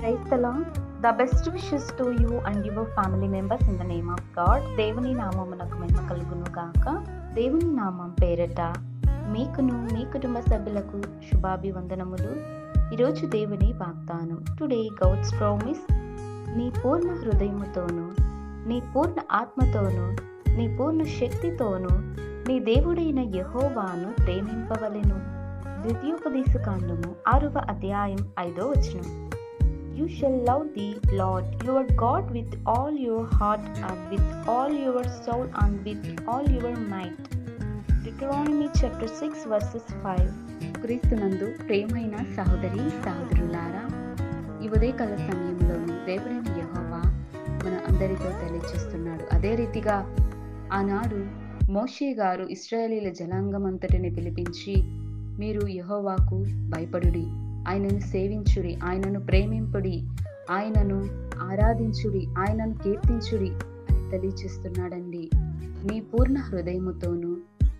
Praise the Lord. The best wishes to you and your family members in the name of God. దేవుని నామమునకు మహిమ కలుగును గాక. దేవుని నామం పేరట మీకును మీ కుటుంబ సభ్యులకు శుభాభివందనములు. ఈరోజు దేవుని వాగ్దానం. Today God's promise. నీ పూర్ణ హృదయముతోను, నీ పూర్ణ ఆత్మతోను, నీ పూర్ణ శక్తితోను నీ దేవుడైన యెహోవాను ప్రేమింపవలెను. ద్వితీయోపదేశకాండము 6వ అధ్యాయం 5వ వచనం. You shall love the Lord your God with all your heart and with all your soul and with all your might. Deuteronomy chapter 6 verses 5. క్రీస్తునందు ప్రేమైన సహోదరి సహోదరులారా, ఈ ఉదయకాల సమయంలోనూ దేవుడైన యెహోవా మన అందరితో తెలియజేస్తున్నాడు. అదే రీతిగా ఆనాడు మోషే గారు ఇశ్రాయేలీల జనాంగమంతటిని పిలిపించి, మీరు యెహోవాకు భయపడుడి, ఆయనను సేవించుడి, ఆయనను ప్రేమింపుడి, ఆయనను ఆరాధించుడి, ఆయనను కీర్తించుడి అని తెలియచేస్తున్నాడండి. నీ పూర్ణ హృదయముతోను,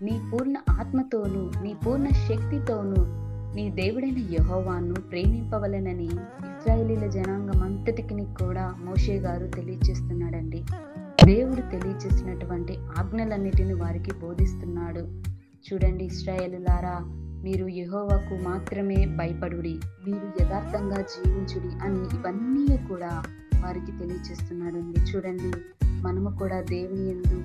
నీ పూర్ణ ఆత్మతోను, నీ పూర్ణ శక్తితోను నీ దేవుడైన యెహోవాను ప్రేమింపవలెనని ఇశ్రాయేలీల జనాంగమంతటికి కూడా మోషే గారు తెలియచేస్తున్నాడండి. దేవుడు తెలియచేసినటువంటి ఆజ్ఞలన్నిటిని వారికి బోధిస్తున్నాడు. చూడండి ఇశ్రాయేలులారా, మీరు యెహోవాకు మాత్రమే భయపడుడి, మీరు యథార్థంగా జీవించుడి అని ఇవన్నీ కూడా వారికి తెలియచేస్తున్నాడండి. చూడండి, మనము కూడా దేవుని యందు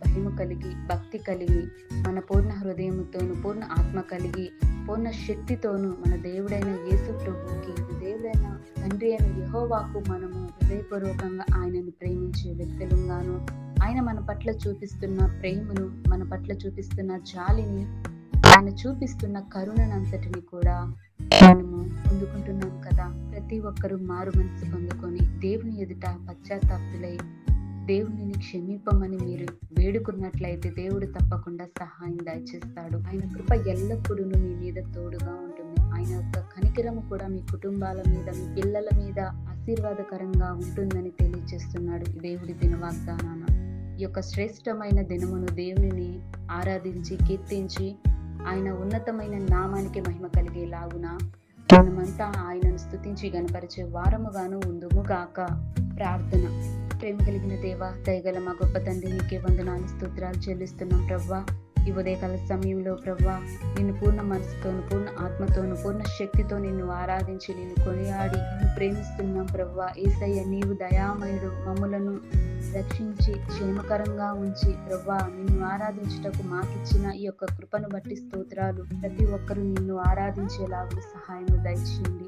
భయము కలిగి, భక్తి కలిగి, మన పూర్ణ హృదయముతోను, పూర్ణ ఆత్మ కలిగి, పూర్ణ శక్తితోను మన దేవుడైన యేసు ప్రభువుకి, దేవుడైన తండ్రి అయిన యెహోవాకు మనము హృదయపూర్వకంగా ఆయనను ప్రేమించే వ్యక్తులుగాను, ఆయన మన పట్ల చూపిస్తున్న ప్రేమను, మన పట్ల చూపిస్తున్న జాలిని, ఆయన చూపిస్తున్న కరుణనంతటిని కూడా మనము పొందుకుంటున్నాం కదా. ప్రతి ఒక్కరూ మారు మనసు పొందుకొని దేవుని ఎదుట పశ్చాత్తాపులై దేవునిని క్షమింపమని మీరు వేడుకున్నట్లయితే దేవుడు తప్పకుండా సహాయం దయచేస్తాడు. ఆయన కృప ఎల్లప్పుడూ మీ మీద తోడుగా ఉంటుంది. ఆయన యొక్క కనికరము కూడా మీ కుటుంబాల మీద, మీ పిల్లల మీద ఆశీర్వాదకరంగా ఉంటుందని తెలియజేస్తున్నాడు దేవుడి దిన వాగ్దానాన. ఈ యొక్క శ్రేష్టమైన దినమును దేవునిని ఆరాధించి, కీర్తించి, ఆయన ఉన్నతమైన నామానికి మహిమ కలిగేలాగున మనమంతా ఆయనను స్తుతించి గణపరిచే వారముగాను ఉందుముగాక. ప్రార్థన. ప్రేమ కలిగిన దేవా, దయగల మా గొప్ప తండ్రి, నీకే వందనాలు, స్తోత్రాలు చెల్లిస్తున్నాం ప్రవ్వా. ఈ ఉదయకాల సమయంలో ప్రవ్వా, నిన్ను పూర్ణ మనసుతోను, పూర్ణ ఆత్మతోను, పూర్ణ శక్తితో నిన్ను ఆరాధించి, నిన్ను కొనియాడి నిన్ను ప్రేమిస్తున్నాం ప్రవ్వా. యేసయ్య, నీవు దయామయుడు, మమ్ములను రక్షించి క్షేమకరంగా ఉంచి ప్రవ్వా, నిన్ను ఆరాధించుటకు మాకిచ్చిన ఈ యొక్క కృపను బట్టి స్తోత్రాలు. ప్రతి ఒక్కరూ నిన్ను ఆరాధించేలాగా సహాయం దయచేయండి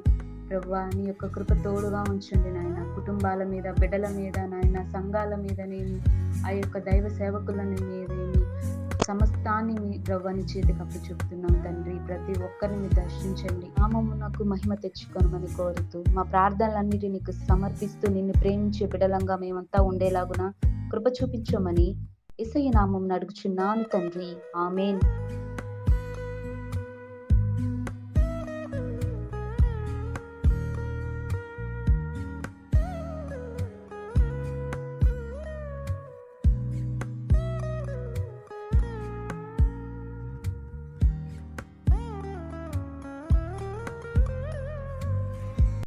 ప్రవ్వా. నీ యొక్క కృప తోడుగా ఉంచండి నాయన. కుటుంబాల మీద, బిడ్డల మీద నాయన, సంఘాల మీద నేను ఆ యొక్క దైవ సేవకులను మీదేమి సమస్తాన్ని మీ ప్రవ్వాని చేతికి అప్పు చెప్తున్నాం తండ్రి. ప్రతి ఒక్కరిని మీరు దర్శించండి, నామమునకు మహిమ తెచ్చుకొనమని కోరుతూ మా ప్రార్థనలన్నిటి నీకు సమర్పిస్తూ నిన్ను ప్రేమించే బిడ్డలంగా మేమంతా ఉండేలాగున కృప చూపించమని యేసయ్య నామమున అడుగుచున్నాను తండ్రి. ఆమేన్.